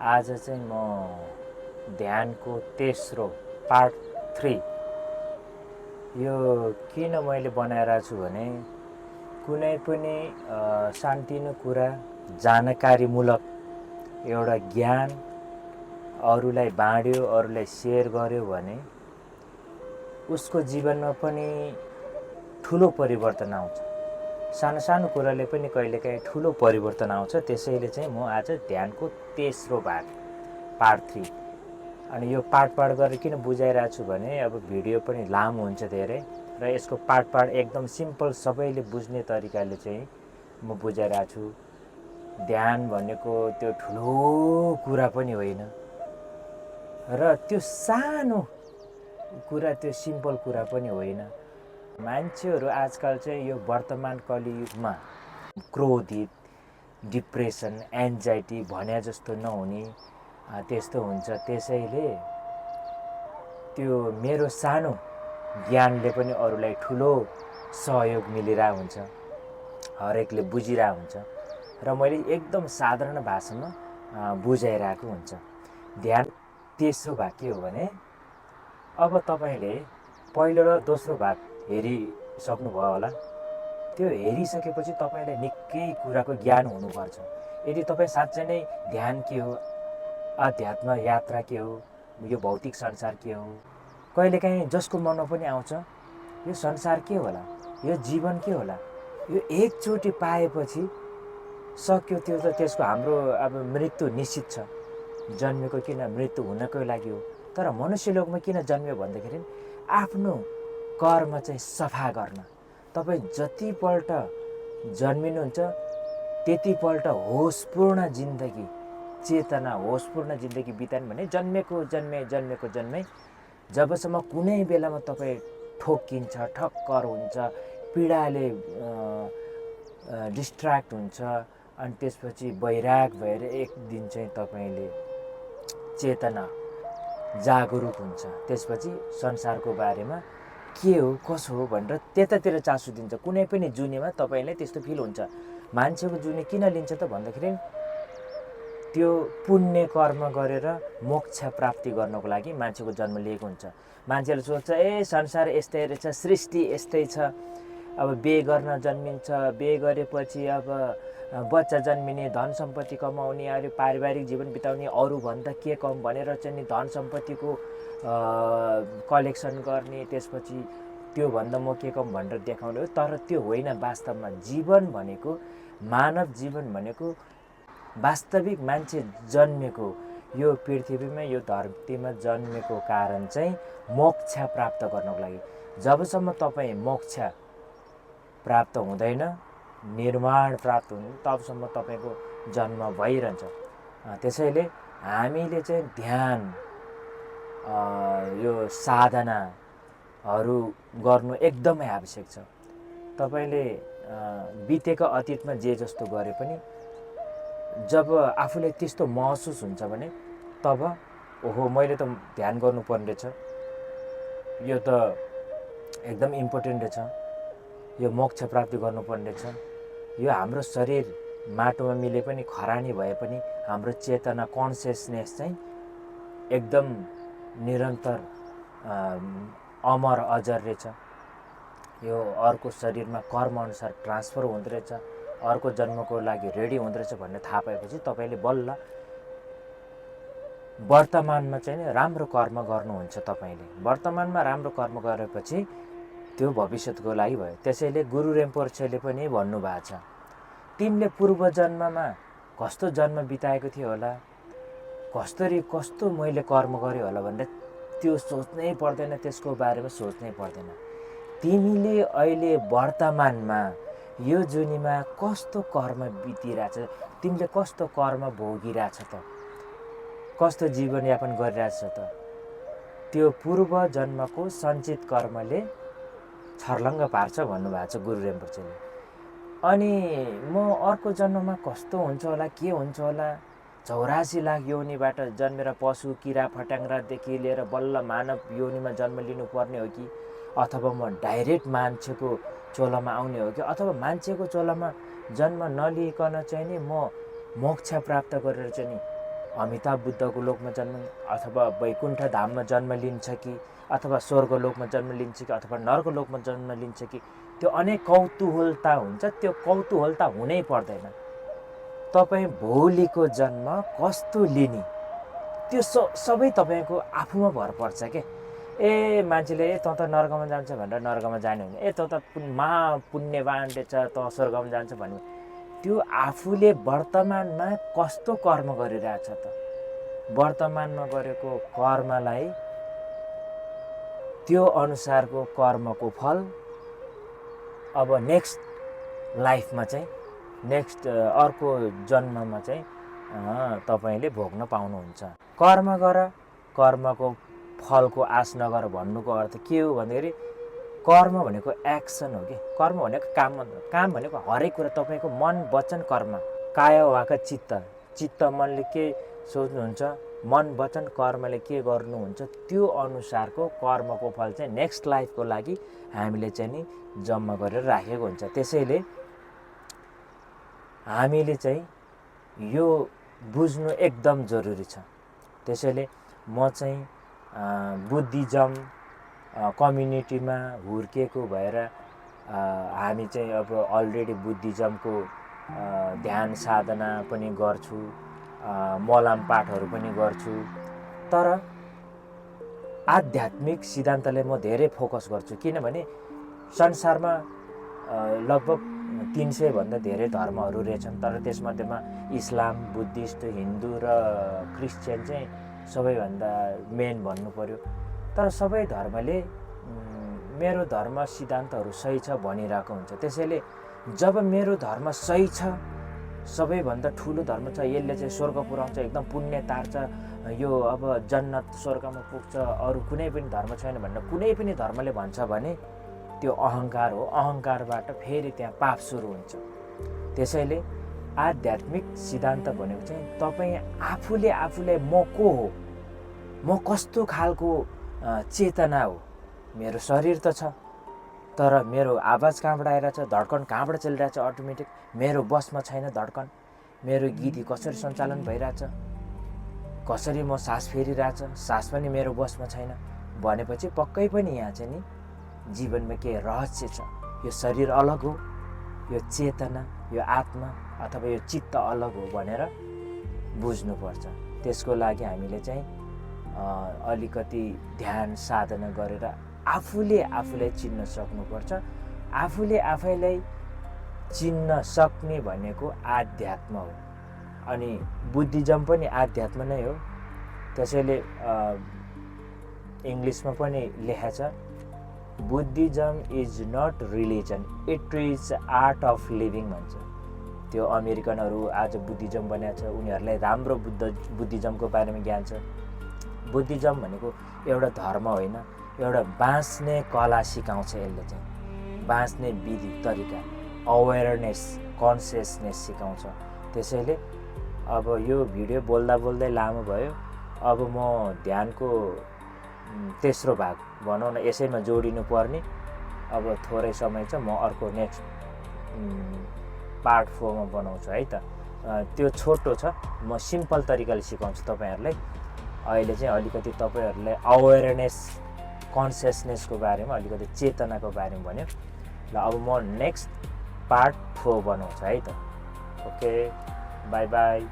आज चाहिँ म ध्यानको तेस्रो पार्ट 3 यो किन मैले बनाएर छु भने कुनै पनि सानोतिनो कुरा जानकारीमूलक एउटा ज्ञान अरूलाई बाँड्यो अरूलाई सेयर गर्यो भने उसको जीवनमा पनि ठुलो परिवर्तन आउँछ। सानो सानो कुराले पनि कहिलेकाहीँ ठुलो परिवर्तन आउँछ। त्यसैले चाहिँ म आज ध्यानको तेस्रो भाग पार्ट 3 अनि यो पार्ट गरेर किन बुझाइरहेको छु भने अब भिडियो पनि लामो हुन्छ धेरै र यसको पार्ट एकदम सिम्पल सबैले बुझ्ने तरिकाले चाहिँ म बुझाइरहेको छु। ध्यान भनेको त्यो ठुलो कुरा पनि होइन र त्यो सानो कुरा त्यो सिम्पल कुरा पनि होइन। मान्छेहरू आजकल चाहिँ यो वर्तमान कलियुगमा क्रोधित, डिप्रेसन, एन्जाइटी भने जस्तो नहुने त्यस्तो हुन्छ। त्यसैले त्यो मेरो सानो ज्ञानले पनि अरूलाई ठुलो सहयोग मिलिरहेको हुन्छ, हरेकले बुझिरहेको हुन्छ र मैले एकदम साधारण भाषामा बुझाइरहेको हुन्छ। ध्यान तेस्रो भाग के हो भने अब तपाईँले पहिलो र दोस्रो भाग हेरिसक्नुभयो होला। त्यो हेरिसकेपछि तपाईँलाई निकै कुराको ज्ञान हुनुपर्छ। यदि तपाईँ साँच्चै नै ध्यान के हो, अध्यात्म यात्रा के हो, यो भौतिक संसार के हो, कहिलेकाहीँ जसको मनमा पनि आउँछ यो संसार के होला, यो जीवन के होला, यो एकचोटि पाएपछि सक्यो त्यो त त्यसको हाम्रो अब मृत्यु निश्चित छ। जन्मेको किन मृत्यु हुनको लागि हो। तर मनुष्य लोकमा किन जन्म्यो भन्दाखेरि आफ्नो कर्म चाहिँ सफा गर्न। तपाईँ जतिपल्ट जन्मिनुहुन्छ त्यतिपल्ट होसपूर्ण जिन्दगी, चेतना होसपूर्ण जिन्दगी बिताउनु भने जन्मेको जन्मे जबसम्म कुनै बेलामा तपाईँ ठोक्किन्छ, ठक्कर हुन्छ, पीडाले डिस्ट्र्याक्ट हुन्छ अनि त्यसपछि वैराग भएर एक दिन चाहिँ तपाईँले चेतना जागरुक हुन्छ। त्यसपछि संसारको बारेमा के हो कसो हो भनेर त्यतातिर चासो दिन्छ। कुनै पनि जुनीमा तपाईँलाई त्यस्तो फिल हुन्छ। मान्छेको जुनी किन लिन्छ त भन्दाखेरि त्यो पुण्य कर्म गरेर मोक्ष प्राप्ति गर्नको लागि मान्छेको जन्म लिएको हुन्छ। मान्छेले सोच्छ संसार यस्तै रहेछ, सृष्टि यस्तै छ, अब बिहे गर्न जन्मिन्छ, बिहे गरेपछि अब बच्चा जन्मिने, धन सम्पत्ति कमाउने, अरू पारिवारिक जीवन बिताउने, अरूभन्दा के कम भनेर चाहिँ नि धन सम्पत्तिको कलेक्सन गर्ने, त्यसपछि त्योभन्दा म के कम भनेर देखाउने हो। तर त्यो होइन। वास्तवमा जीवन भनेको, मानव जीवन भनेको वास्तविक मान्छे जन्मेको यो पृथ्वीमा, यो धरतीमा जन्मेको कारण चाहिँ मोक्ष प्राप्त गर्नको लागि। जबसम्म तपाईँ मोक्ष प्राप्त हुँदैन, निर्वाण प्राप्त हुँदैन, तबसम्म तपाईँको जन्म भइरहन्छ। त्यसैले हामीले चाहिँ ध्यान यो साधनाहरू गर्नु एकदमै आवश्यक छ। तपाईँले बितेको अतीतमा जे जस्तो गरे पनि जब आफूलाई त्यस्तो महसुस हुन्छ भने तब ओहो मैले त ध्यान गर्नुपर्ने रहेछ, यो त एकदम इम्पोर्टेन्ट रहेछ, यो मोक्ष प्राप्ति गर्नुपर्ने रहेछ, यो हाम्रो शरीर माटोमा मिले पनि खरानी भए पनि हाम्रो चेतना कन्सियसनेस चाहिँ एकदम निरन्तर अमर अजर रहेछ, यो अर्को शरीरमा कर्मअनुसार ट्रान्सफर हुँदो रहेछ, अर्को जन्मको लागि रेडी हुँदो रहेछ भन्ने थाहा पाएपछि तपाईँले बल्ल वर्तमानमा चाहिँ राम्रो कर्म गर्नुहुन्छ। तपाईँले वर्तमानमा राम्रो कर्म गरेपछि त्यो भविष्यको लागि भयो। त्यसैले गुरु रिम्पोछेले पनि भन्नुभएको छ, तिमीले पूर्व जन्ममा कस्तो जन्म बिताएको थियो होला, कस्तो मैले कर्म गरेँ होला भनेर त्यो सोच्नै पर्दैन, त्यसको बारेमा सोच्नै पर्दैन। तिमीले अहिले वर्तमानमा यो जुनीमा कस्तो कर्म बितिरहेछ, तिमीले कस्तो कर्म भोगिरहेछ त, कस्तो जीवनयापन गरिरहेछ त, त्यो पूर्व जन्मको सञ्चित कर्मले छर्लङ्ग पार्छ भन्नुभएको छ गुरु रिम्पोछेले। अनि म अर्को जन्ममा कस्तो हुन्छ होला, के हुन्छ होला, 84 लाख योनिबाट जन्मेर पशु किरा फट्याङ्ग्रादेखि लिएर बल्ल मानव योनिमा जन्म लिनुपर्ने हो कि, अथवा म डाइरेक्ट मान्छेको चोलामा आउने हो कि, अथवा मान्छेको चोलामा जन्म नलिकन चाहिँ नि म मोक्ष प्राप्त गरेर चाहिँ नि अमिताभ बुद्धको लोकमा जन्म अथवा वैकुण्ठ धाममा जन्म लिन्छ कि अथवा स्वर्गलोकमा जन्म लिन्छ कि अथवा नर्कलोकमा जन्म लिन्छ कि त्यो अनेक कौतूहलता हुन्छ। त्यो कौतूहलता हुनै पर्दैन। तपाईँ भोलिको जन्म कस्तो लिने त्यो सबै तपाईँको आफूमा भर पर्छ के। ए मान्छेले ए तँ त नर्कमा जान्छ भनेर नर्कमा जाने हुने, ए तँ त महापुण्यवान रहेछ तँ स्वर्गमा जान्छ भन्ने, त्यो आफूले वर्तमानमा कस्तो कर्म गरिरहेछ त, वर्तमानमा गरेको कर्मलाई त्यो अनुसारको कर्मको फल अब नेक्स्ट लाइफमा चाहिँ नेक्स्ट अर्को जन्ममा चाहिँ तपाईँले भोग्न पाउनुहुन्छ। कर्म गर, कर्मको फलको आश नगर भन्नुको अर्थ के हो भन्दाखेरि कर्म भनेको एक्सन हो कि, कर्म भनेको काम भनेको हरेक कुरा तपाईँको मन वचन कर्म, काया वाक चित्त, चित्त मनले के सोच्नुहुन्छ, मन वचन कर्मले के गर्नुहुन्छ त्यो अनुसारको कर्मको फल चाहिँ नेक्स्ट लाइफको लागि हामीले चाहिँ नि जम्मा गरेर राखेको हुन्छ। त्यसैले हामीले चाहिँ यो बुझ्नु एकदम जरुरी छ। त्यसैले म चाहिँ बुद्धिज्म कम्युनिटीमा हुर्किएको भएर हामी चाहिँ अब अलरेडी बुद्धिज्मको ध्यान साधना पनि गर्छु, मलाम पाठहरू पनि गर्छु। तर आध्यात्मिक सिद्धान्तले म धेरै फोकस गर्छु, किनभने संसारमा लगभग 300 भन्दा धेरै धर्महरू रहेछन्। तर त्यसमध्येमा इस्लाम, बुद्धिस्ट, हिन्दू र क्रिस्चियन चाहिँ सबैभन्दा मेन भन्नु पर्यो। तर सबै धर्मले मेरो धर्म सिद्धान्तहरू सही छ भनिरहेको हुन्छ। त्यसैले जब मेरो धर्म सही छ, सबैभन्दा ठुलो धर्म छ, यसले चाहिँ स्वर्ग पुर्याउँछ, एकदम पुण्य तार्छ, यो अब जन्नत स्वर्गमा पुग्छ, अरू कुनै पनि धर्म छैन भनेर कुनै पनि धर्मले भन्छ भने त्यो अहङ्कार हो। अहङ्कारबाट फेरि त्यहाँ पाप सुरु हुन्छ। त्यसैले आध्यात्मिक सिद्धान्त भनेको चाहिँ तपाईँ आफूले आफूलाई म को हो, म कस्तो खालको चेतना हो। मेरो शरीर त छ, तर मेरो आवाज कहाँबाट आइरहेछ, धड्कन कहाँबाट चलिरहेछ, अटोमेटिक मेरो बसमा छैन धड्कन, मेरो गीत कसरी सञ्चालन भइरहेछ, कसरी म सास फेरिरहेछ, सास पनि मेरो बसमा छैन भनेपछि पक्कै पनि यहाँ चाहिँ नि जीवनमा के रहस्य छ। यो शरीर अलग हो, यो चेतना, यो आत्मा अथवा यो चित्त अलग हो भनेर बुझ्नुपर्छ। त्यसको लागि हामीले चाहिँ अलिकति ध्यान साधना गरेर आफूले आफूलाई चिन्न सक्नुपर्छ। आफूले आफैलाई चिन्न सक्ने भनेको आध्यात्म हो। अनि बुद्धिज्म पनि आध्यात्म नै हो। त्यसैले इङ्ग्लिसमा पनि लेखेको छ, Buddhism is not religion, it is art of living भन्छ। त्यो अमेरिकनहरू आज बुद्धिज्म बनाएको छ, उनीहरूलाई राम्रो बुद्धिज्मको बारेमा ज्ञान छ। बुद्धिज्म भनेको एउटा धर्म होइन, एउटा बाँच्ने कला सिकाउँछ। यसले चाहिँ बाँच्ने विधि तरिका, अवेरनेस, कन्सियसनेस सिकाउँछ। त्यसैले अब यो भिडियो बोल्दा बोल्दै लामो भयो। अब म ध्यानको तेस्रो भाग भनौँ न यसैमा जोडिनु पर्ने अब थोरै समय छ। म अर्को नेक्स्ट पार्ट 4 मा बनाउँछु है त। त्यो छोटो छ, म सिम्पल तरिकाले सिकाउँछु तपाईँहरूलाई। अहिले चाहिँ अलिकति तपाईँहरूलाई अवेरनेस, कन्सियसनेसको बारेमा, अलिकति चेतनाको बारेमा भन्यो। ल अब म नेक्स्ट पार्ट 4 बनाउँछु है त। Okay, by by.